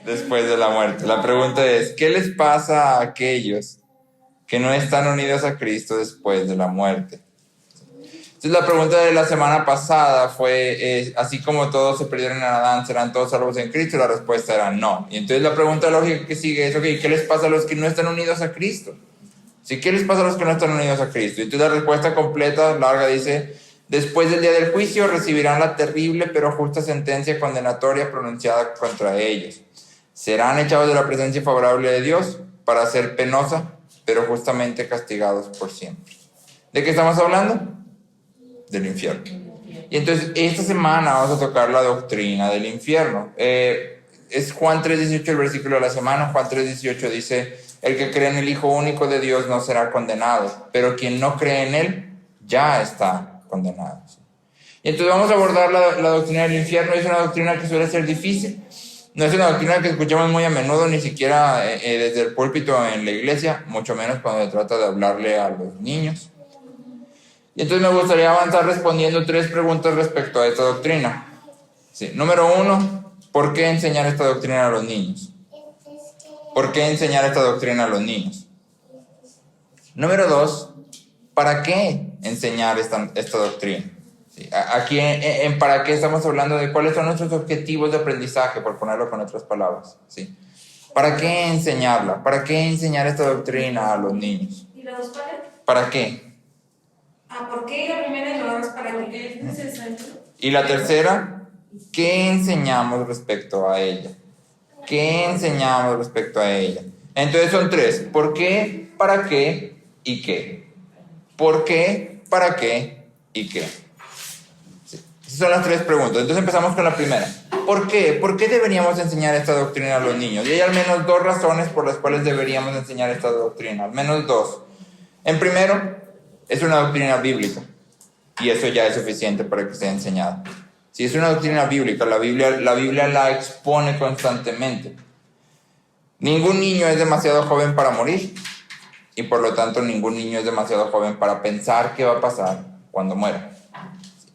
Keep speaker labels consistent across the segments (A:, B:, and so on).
A: después de la muerte. La pregunta es, ¿qué les pasa a aquellos que no están unidos a Cristo después de la muerte? Entonces la pregunta de la semana pasada fue, así como todos se perdieron en Adán, ¿serán todos salvos en Cristo? La respuesta era no. Y entonces la pregunta lógica que sigue es, ¿qué les pasa a los que no están unidos a Cristo? ¿Sí? ¿Qué les pasa a los que no están unidos a Cristo? Y entonces la respuesta completa, larga, dice, después del día del juicio recibirán la terrible pero justa sentencia condenatoria pronunciada contra ellos. Serán echados de la presencia favorable de Dios para ser penosa, pero justamente castigados por siempre. ¿De qué estamos hablando? Del infierno. Y entonces esta semana vamos a tocar la doctrina del infierno. Es Juan 3:18 el versículo de la semana. Juan 3:18 dice, el que cree en el Hijo único de Dios no será condenado, pero quien no cree en Él ya está condenado. Y entonces vamos a abordar la doctrina del infierno. Es una doctrina que suele ser difícil. No es una doctrina que escuchamos muy a menudo, ni siquiera desde el púlpito en la iglesia, mucho menos cuando se trata de hablarle a los niños. Y entonces me gustaría avanzar respondiendo 3 preguntas respecto a esta doctrina. Sí. Número 1, ¿por qué enseñar esta doctrina a los niños? ¿Por qué enseñar esta doctrina a los niños? Número 2, ¿para qué enseñar esta doctrina? Sí. Aquí en ¿para qué? Estamos hablando de cuáles son nuestros objetivos de aprendizaje, por ponerlo con otras palabras. Sí. ¿Para qué enseñarla? ¿Para qué enseñar esta doctrina a los niños?
B: ¿Y la 2 para qué?
A: ¿Para qué?
B: ¿Por qué? La primera y la 2 para qué es necesario.
A: Y la tercera, ¿qué enseñamos respecto a ella? ¿Qué enseñamos respecto a ella? Entonces son 3. ¿Por qué? ¿Para qué? ¿Y qué? ¿Por qué? ¿Para qué? ¿Y qué? Sí. Esas son las 3 preguntas. Entonces empezamos con la primera. ¿Por qué? ¿Por qué deberíamos enseñar esta doctrina a los niños? Y hay al menos 2 razones por las cuales deberíamos enseñar esta doctrina. Al menos 2. En primero, es una doctrina bíblica. Y eso ya es suficiente para que sea enseñada. Si es una doctrina bíblica, la Biblia la expone constantemente. Ningún niño es demasiado joven para morir. Y por lo tanto, ningún niño es demasiado joven para pensar qué va a pasar cuando muera.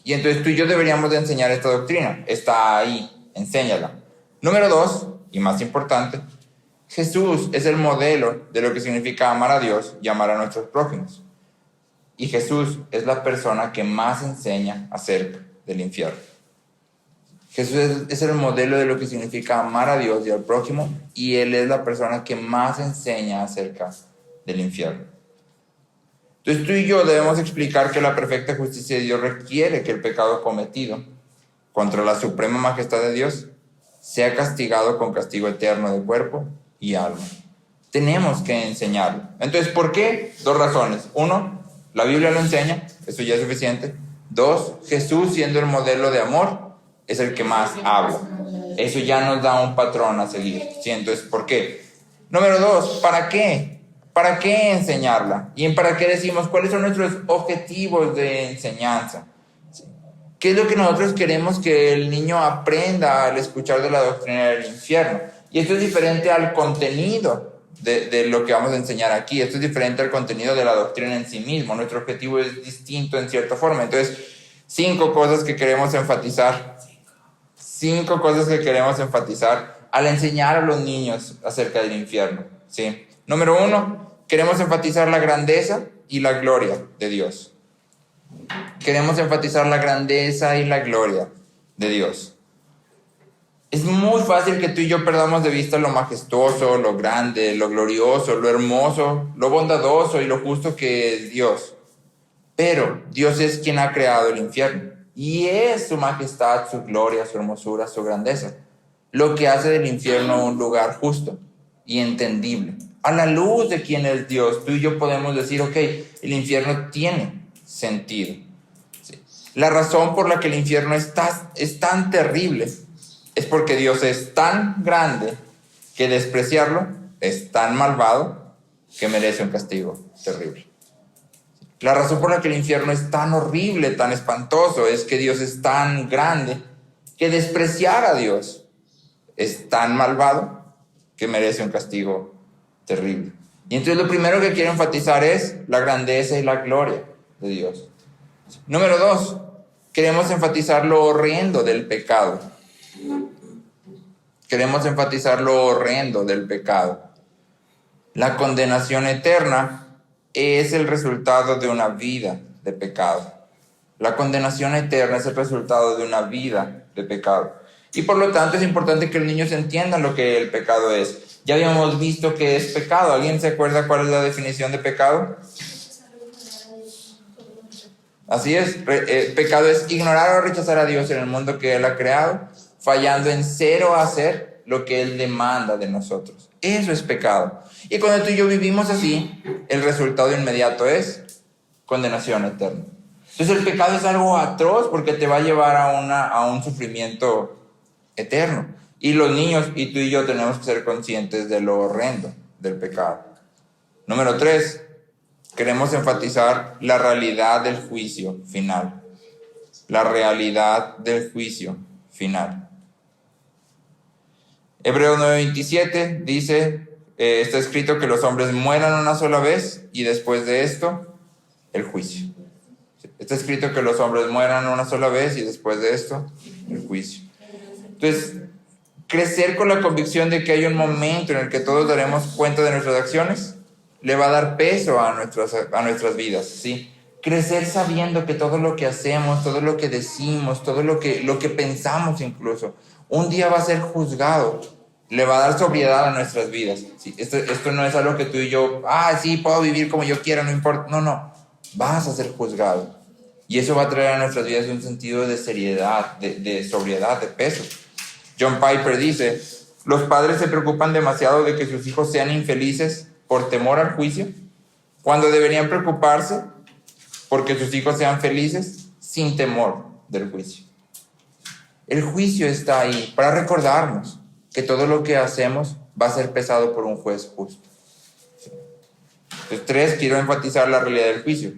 A: Y entonces tú y yo deberíamos de enseñar esta doctrina. Está ahí, enséñala. Número 2, y más importante, Jesús es el modelo de lo que significa amar a Dios y amar a nuestros prójimos. Y Jesús es la persona que más enseña acerca del infierno. Jesús es el modelo de lo que significa amar a Dios y al prójimo, y Él es la persona que más enseña acerca del infierno. Entonces tú y yo debemos explicar que la perfecta justicia de Dios requiere que el pecado cometido contra la suprema majestad de Dios sea castigado con castigo eterno de cuerpo y alma. Tenemos que enseñarlo. Entonces, ¿por qué? 2 razones. 1, la Biblia lo enseña, eso ya es suficiente. 2, Jesús, siendo el modelo de amor, es el que más habla. Eso ya nos da un patrón a seguir. ¿Sí? Entonces, ¿por qué? Número 2, ¿para qué? ¿Para qué enseñarla? ¿Y en para qué decimos cuáles son nuestros objetivos de enseñanza? ¿Sí? ¿Qué es lo que nosotros queremos que el niño aprenda al escuchar de la doctrina del infierno? Y esto es diferente al contenido de lo que vamos a enseñar aquí. Esto es diferente al contenido de la doctrina en sí mismo. Nuestro objetivo es distinto en cierta forma. Entonces, 5 cosas que queremos enfatizar. 5 cosas que queremos enfatizar al enseñar a los niños acerca del infierno. ¿Sí? Número 1, queremos enfatizar la grandeza y la gloria de Dios. Queremos enfatizar la grandeza y la gloria de Dios. Es muy fácil que tú y yo perdamos de vista lo majestuoso, lo grande, lo glorioso, lo hermoso, lo bondadoso y lo justo que es Dios. Pero Dios es quien ha creado el infierno. Y es su majestad, su gloria, su hermosura, su grandeza, lo que hace del infierno un lugar justo y entendible. A la luz de quién es Dios, tú y yo podemos decir, ok, el infierno tiene sentido. Sí. La razón por la que el infierno es tan terrible es porque Dios es tan grande que despreciarlo es tan malvado que merece un castigo terrible. La razón por la que el infierno es tan horrible, tan espantoso, es que Dios es tan grande que despreciar a Dios es tan malvado que merece un castigo terrible. Y entonces lo primero que quiero enfatizar es la grandeza y la gloria de Dios. Número 2, queremos enfatizar lo horrendo del pecado. Queremos enfatizar lo horrendo del pecado. La condenación eterna es el resultado de una vida de pecado. La condenación eterna es el resultado de una vida de pecado. Y por lo tanto es importante que los niños entiendan lo que el pecado es. Ya habíamos visto que es pecado. ¿Alguien se acuerda cuál es la definición de pecado? Así es, pecado es ignorar o rechazar a Dios en el mundo que Él ha creado, fallando en cero hacer lo que Él demanda de nosotros. Eso es pecado. Y cuando tú y yo vivimos así, el resultado inmediato es condenación eterna. Entonces el pecado es algo atroz porque te va a llevar a un sufrimiento eterno. Y los niños y tú y yo tenemos que ser conscientes de lo horrendo del pecado. Número 3. Queremos enfatizar la realidad del juicio final. La realidad del juicio final. Hebreos 9:27 dice, está escrito que los hombres mueran una sola vez y después de esto, el juicio. Está escrito que los hombres mueran una sola vez y después de esto, el juicio. Entonces, crecer con la convicción de que hay un momento en el que todos daremos cuenta de nuestras acciones le va a dar peso a nuestras vidas, ¿sí? Crecer sabiendo que todo lo que hacemos, todo lo que decimos, todo lo que pensamos incluso, un día va a ser juzgado, le va a dar sobriedad a nuestras vidas, ¿sí? Esto no es algo que tú y yo, sí, puedo vivir como yo quiera, no importa. No, vas a ser juzgado. Y eso va a traer a nuestras vidas un sentido de seriedad, de sobriedad, de peso. John Piper dice, los padres se preocupan demasiado de que sus hijos sean infelices por temor al juicio, cuando deberían preocuparse porque sus hijos sean felices sin temor del juicio. El juicio está ahí para recordarnos que todo lo que hacemos va a ser pesado por un juez justo. Entonces, 3, quiero enfatizar la realidad del juicio.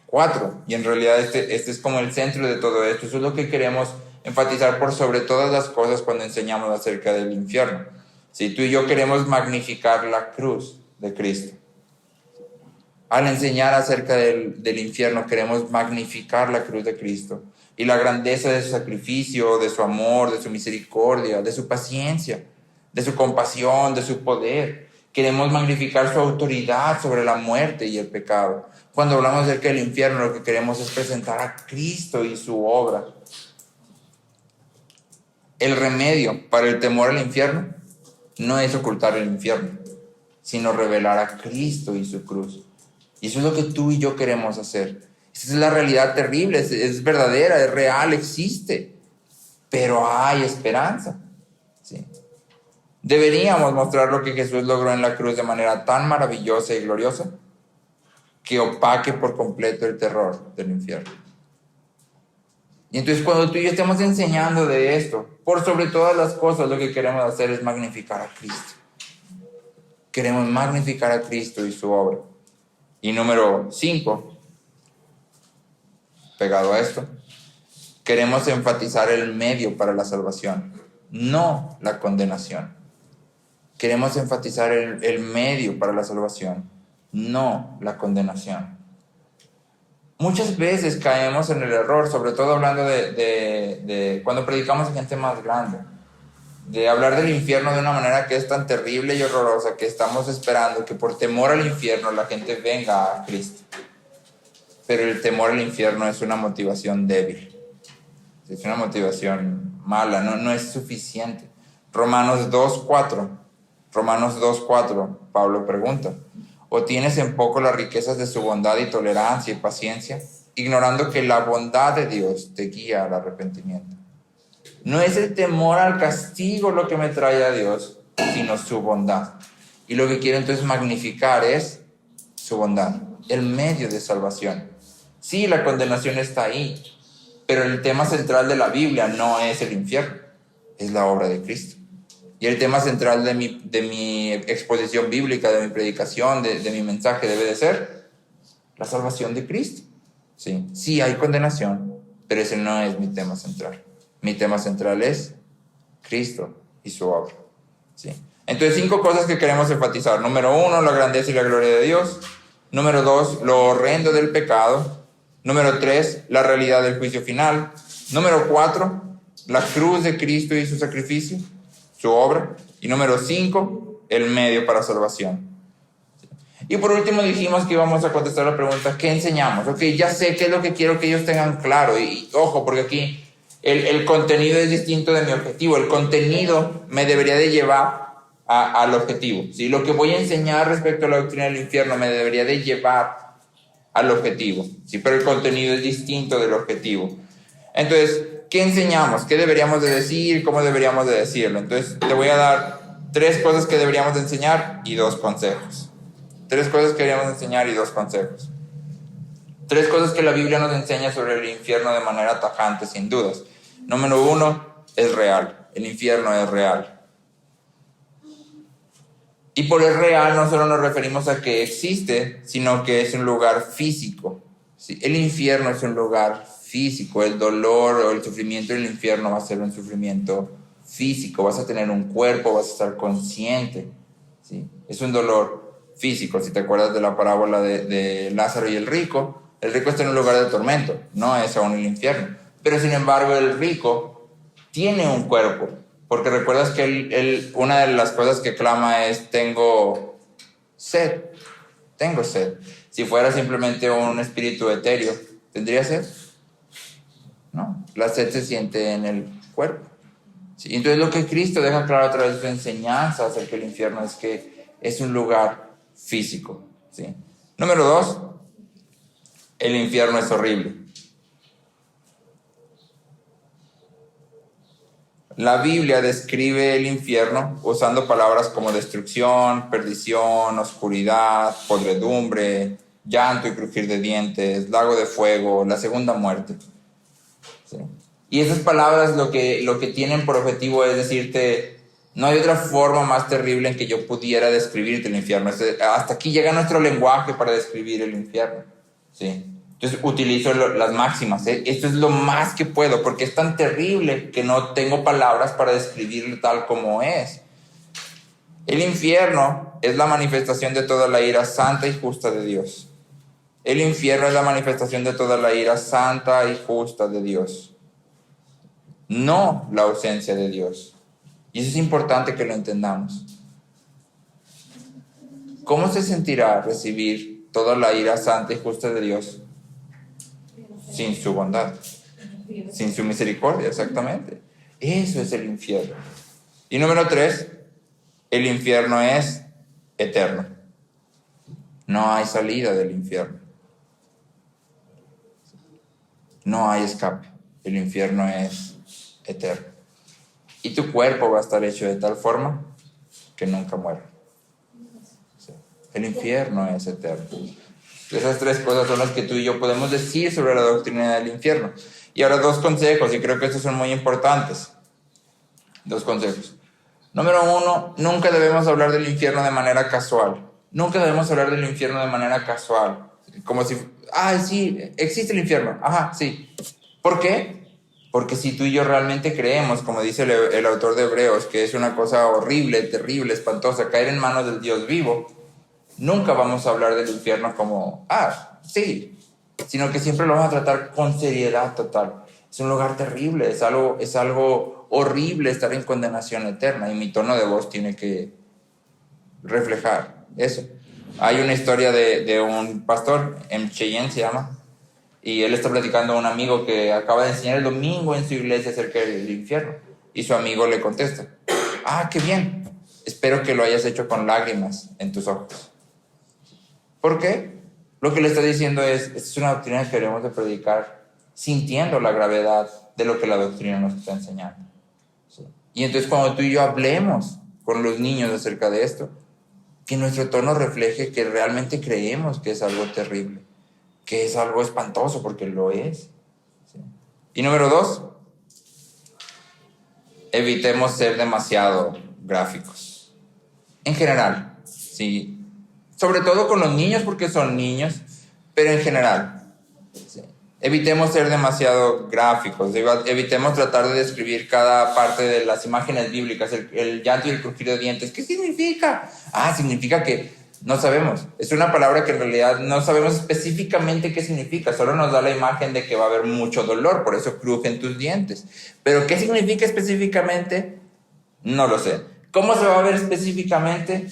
A: 4, y en realidad este es como el centro de todo esto. Eso es lo que queremos enfatizar por sobre todas las cosas cuando enseñamos acerca del infierno. Si tú y yo queremos magnificar la cruz de Cristo. Al enseñar acerca del infierno, queremos magnificar la cruz de Cristo y la grandeza de su sacrificio, de su amor, de su misericordia, de su paciencia, de su compasión, de su poder. Queremos magnificar su autoridad sobre la muerte y el pecado. Cuando hablamos acerca del infierno, lo que queremos es presentar a Cristo y su obra. El remedio para el temor al infierno no es ocultar el infierno, sino revelar a Cristo y su cruz. Y eso es lo que tú y yo queremos hacer. Esa es la realidad terrible, es verdadera, es real, existe. Pero hay esperanza. ¿Sí? Deberíamos mostrar lo que Jesús logró en la cruz de manera tan maravillosa y gloriosa que opaque por completo el terror del infierno. Y entonces cuando tú y yo estemos enseñando de esto, por sobre todas las cosas lo que queremos hacer es magnificar a Cristo. Queremos magnificar a Cristo y su obra. Y número 5, pegado a esto, queremos enfatizar el medio para la salvación, no la condenación. Queremos enfatizar el medio para la salvación, no la condenación. Muchas veces caemos en el error, sobre todo hablando de cuando predicamos a gente más grande, de hablar del infierno de una manera que es tan terrible y horrorosa que estamos esperando que por temor al infierno la gente venga a Cristo. Pero el temor al infierno es una motivación débil, es una motivación mala, no es suficiente. Romanos 2:4, Pablo pregunta, ¿o tienes en poco las riquezas de su bondad y tolerancia y paciencia, ignorando que la bondad de Dios te guía al arrepentimiento? No es el temor al castigo lo que me trae a Dios, sino su bondad. Y lo que quiero entonces magnificar es su bondad, el medio de salvación. Sí, la condenación está ahí, pero el tema central de la Biblia no es el infierno, es la obra de Cristo. Y el tema central de mi exposición bíblica, de mi predicación, de mi mensaje debe de ser la salvación de Cristo. Sí, hay condenación, pero ese no es mi tema central. Mi tema central es Cristo y su obra. ¿Sí? Entonces, 5 cosas que queremos enfatizar. Número 1, la grandeza y la gloria de Dios. Número 2, lo horrendo del pecado. Número 3, la realidad del juicio final. Número 4, la cruz de Cristo y su sacrificio, su obra. Y número 5, el medio para salvación. Y por último dijimos que íbamos a contestar la pregunta, ¿qué enseñamos? Ok, ya sé qué es lo que quiero que ellos tengan claro. Y ojo, porque aquí el contenido es distinto de mi objetivo. El contenido me debería de llevar al objetivo. ¿Sí? Lo que voy a enseñar respecto a la doctrina del infierno me debería de llevar al objetivo. ¿Sí? Pero el contenido es distinto del objetivo. Entonces, ¿qué enseñamos? ¿Qué deberíamos de decir? ¿Cómo deberíamos de decirlo? Entonces, te voy a dar 3 cosas que deberíamos de enseñar y 2 consejos. 3 cosas que deberíamos enseñar y 2 consejos. 3 cosas que la Biblia nos enseña sobre el infierno de manera tajante, sin dudas. Número 1, es real. El infierno es real. Y por el real no solo nos referimos a que existe, sino que es un lugar físico. ¿Sí? El infierno es un lugar físico. El dolor o el sufrimiento del infierno va a ser un sufrimiento físico. Vas a tener un cuerpo, vas a estar consciente. ¿Sí? Es un dolor físico. Si te acuerdas de la parábola de Lázaro y el rico está en un lugar de tormento, no es aún el infierno. Pero sin embargo el rico tiene un cuerpo. Porque recuerdas que una de las cosas que clama es, tengo sed. Si fuera simplemente un espíritu etéreo, ¿tendría sed? No, la sed se siente en el cuerpo. ¿Sí? Entonces lo que Cristo deja claro a través de su enseñanza acerca del infierno es que es un lugar físico. ¿Sí? Número 2, el infierno es horrible. La Biblia describe el infierno usando palabras como destrucción, perdición, oscuridad, podredumbre, llanto y crujir de dientes, lago de fuego, la segunda muerte. ¿Sí? Y esas palabras lo que tienen por objetivo es decirte, no hay otra forma más terrible en que yo pudiera describirte el infierno. Hasta aquí llega nuestro lenguaje para describir el infierno. ¿Sí? Entonces utilizo las máximas. Esto es lo más que puedo, porque es tan terrible que no tengo palabras para describirlo tal como es. El infierno es la manifestación de toda la ira santa y justa de Dios. El infierno es la manifestación de toda la ira santa y justa de Dios. No la ausencia de Dios. Y eso es importante que lo entendamos. ¿Cómo se sentirá recibir toda la ira santa y justa de Dios sin su bondad, sin su misericordia? Exactamente. Eso es el infierno. Y número 3, el infierno es eterno. No hay salida del infierno. No hay escape. El infierno es eterno. Y tu cuerpo va a estar hecho de tal forma que nunca muere. El infierno es eterno. Esas 3 cosas son las que tú y yo podemos decir sobre la doctrina del infierno. Y ahora 2 consejos, y creo que estos son muy importantes. 2 consejos. Número 1, nunca debemos hablar del infierno de manera casual. Nunca debemos hablar del infierno de manera casual. Como si, sí, existe el infierno. Ajá, sí. ¿Por qué? Porque si tú y yo realmente creemos, como dice el autor de Hebreos, que es una cosa horrible, terrible, espantosa, caer en manos del Dios vivo, nunca vamos a hablar del infierno como, sí, sino que siempre lo vamos a tratar con seriedad total. Es un lugar terrible, es algo horrible estar en condenación eterna, y mi tono de voz tiene que reflejar eso. Hay una historia de un pastor, Cheyenne se llama, y él está platicando a un amigo que acaba de enseñar el domingo en su iglesia acerca del infierno, y su amigo le contesta, qué bien, espero que lo hayas hecho con lágrimas en tus ojos. ¿Por qué? Lo que le está diciendo es una doctrina que debemos de predicar sintiendo la gravedad de lo que la doctrina nos está enseñando. ¿Sí? Y entonces cuando tú y yo hablemos con los niños acerca de esto, que nuestro tono refleje que realmente creemos que es algo terrible, que es algo espantoso, porque lo es. ¿Sí? Y número 2, evitemos ser demasiado gráficos. En general, ¿sí? Sobre todo con los niños, porque son niños, pero en general. ¿Sí? Evitemos ser demasiado gráficos, evitemos tratar de describir cada parte de las imágenes bíblicas, el llanto y el crujir de dientes. ¿Qué significa? Significa que no sabemos. Es una palabra que en realidad no sabemos específicamente qué significa, solo nos da la imagen de que va a haber mucho dolor, por eso crujen tus dientes. Pero ¿qué significa específicamente? No lo sé. ¿Cómo se va a ver específicamente?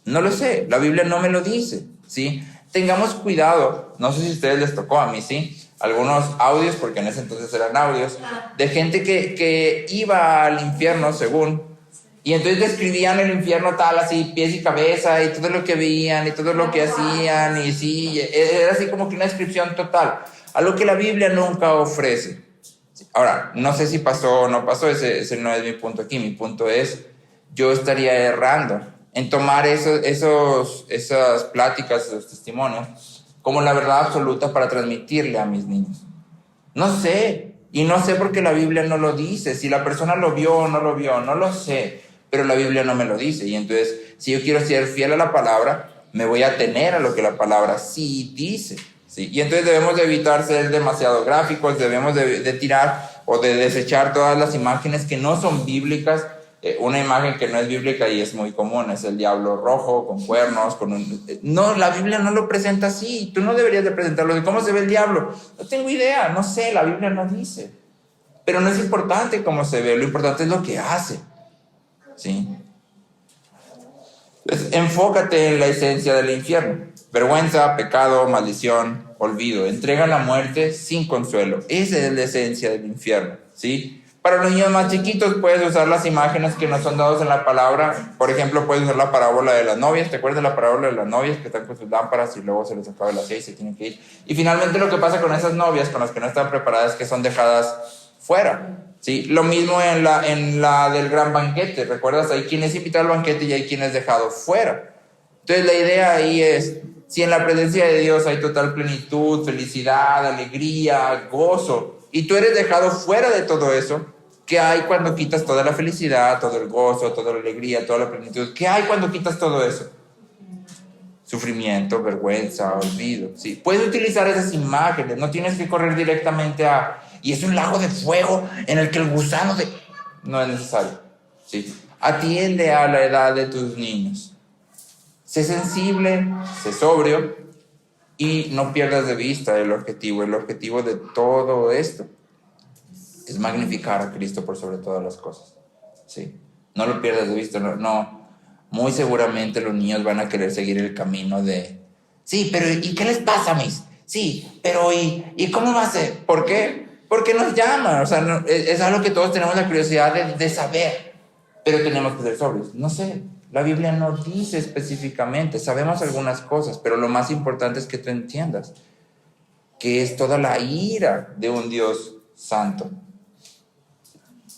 A: No lo sé. La Biblia no me lo dice, ¿sí? Tengamos cuidado. No sé si a ustedes les tocó, a mí sí. Algunos audios, porque en ese entonces eran audios, de gente que iba al infierno, según, y entonces describían el infierno tal, así, pies y cabeza, y todo lo que veían, y todo lo que hacían, y sí, era así como que una descripción total, a lo que la Biblia nunca ofrece. Ahora, no sé si pasó o no pasó, ese no es mi punto aquí. Mi punto es, yo estaría errando en tomar esas pláticas, esos testimonios, como la verdad absoluta para transmitirle a mis niños. No sé, y no sé porque la Biblia no lo dice. Si la persona lo vio o no lo vio, no lo sé, pero la Biblia no me lo dice. Y entonces, si yo quiero ser fiel a la palabra, me voy a tener a lo que la palabra sí dice. ¿Sí? Y entonces debemos de evitar ser demasiado gráficos, debemos de tirar o de desechar todas las imágenes que no son bíblicas. Una imagen que no es bíblica y es muy común es el diablo rojo con cuernos, no, la Biblia no lo presenta así. Tú no deberías de presentarlo. ¿De cómo se ve el diablo? No tengo idea, no sé, la Biblia no dice. Pero no es importante cómo se ve, lo importante es lo que hace. ¿Sí? Entonces, enfócate en la esencia del infierno. Vergüenza, pecado, maldición, olvido. Entrega la muerte sin consuelo. Esa es la esencia del infierno, ¿sí? Para los niños más chiquitos puedes usar las imágenes que nos son dadas en la palabra. Por ejemplo, puedes usar la parábola de las novias. ¿Te acuerdas de la parábola de las novias que están con sus lámparas y luego se les acaba el aceite y se tienen que ir? Y finalmente lo que pasa con esas novias, con las que no están preparadas, es que son dejadas fuera. ¿Sí? Lo mismo en la del gran banquete. ¿Recuerdas? Hay quien es invitado al banquete y hay quien es dejado fuera. Entonces la idea ahí es, si en la presencia de Dios hay total plenitud, felicidad, alegría, gozo, y tú eres dejado fuera de todo eso, ¿qué hay cuando quitas toda la felicidad, todo el gozo, toda la alegría, toda la plenitud? ¿Qué hay cuando quitas todo eso? Sufrimiento, vergüenza, olvido. ¿Sí? Puedes utilizar esas imágenes, no tienes que correr directamente y es un lago de fuego en el que el gusano de... No es necesario. ¿Sí? Atiende a la edad de tus niños. Sé sensible, sé sobrio y no pierdas de vista el objetivo. El objetivo de todo esto es magnificar a Cristo por sobre todas las cosas. ¿Sí? No lo pierdas de vista, no. Muy seguramente los niños van a querer seguir el camino de, sí, pero ¿y qué les pasa, mis? Sí, pero ¿y cómo va a ser? ¿Por qué? Porque nos llama, o sea, es algo que todos tenemos la curiosidad de saber, pero tenemos que ser sobrios. No sé, la Biblia no dice específicamente, sabemos algunas cosas, pero lo más importante es que tú entiendas que es toda la ira de un Dios santo.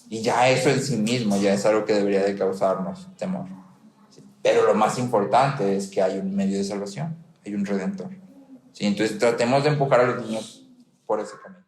A: Y ya eso en sí mismo ya es algo que debería de causarnos temor. Pero lo más importante es que hay un medio de salvación, hay un redentor. ¿Sí? Entonces tratemos de empujar a los niños por ese camino.